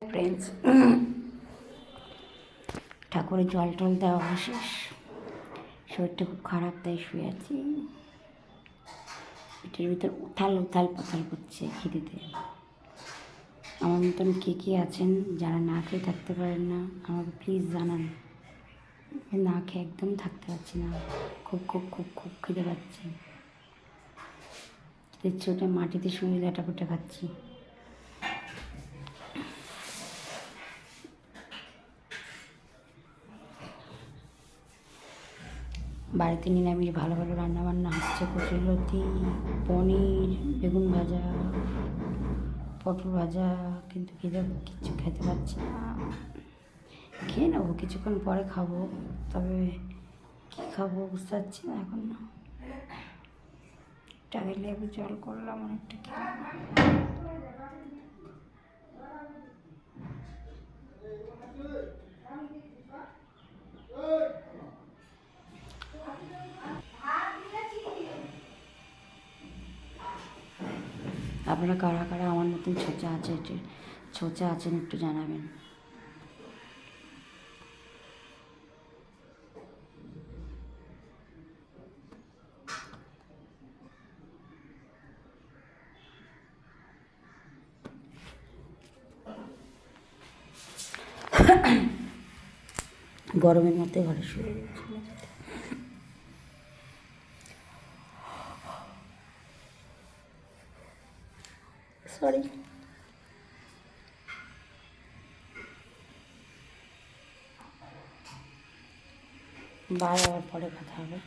Friends, ঠাকুরের জল টল দেওয়া শেষ। শরীরটা খুব খারাপ, তাই শুয়ে আছি। পেটের ভিতর উথাল উথাল পাথাল করছে খিদেতে। আমার মতন কে আছেন যারা না খেয়ে থাকতে পারেন না, আমাকে প্লিজ জানান। না খেয়ে একদম থাকতে পারছি না, খুব খুব খুব খুব খিদে পাচ্ছে। দেখছি ওটা মাটিতে শুয়ে লেটাপেটা খাচ্ছি। বাড়িতে নিরামিষ ভালো ভালো রান্নাবান্না হচ্ছে, কচুরলতি, পনির, বেগুন ভাজা, পটল ভাজা, কিন্তু কিচ্ছু খেতে পারছি না। খেয়ে নেবো, কিছুক্ষণ পরে খাবো, তবে কী খাবো বুঝতে পারছি না এখন। টাকে লেবু জল করলাম অনেকটা খেয়ে। আপনারা কারা কারা আমার নতুন ছোচা আছেন একটু জানাবেন। গরমের মধ্যে ঘরে শুয়ে সরি। বাই, আবার পরে কথা হবে।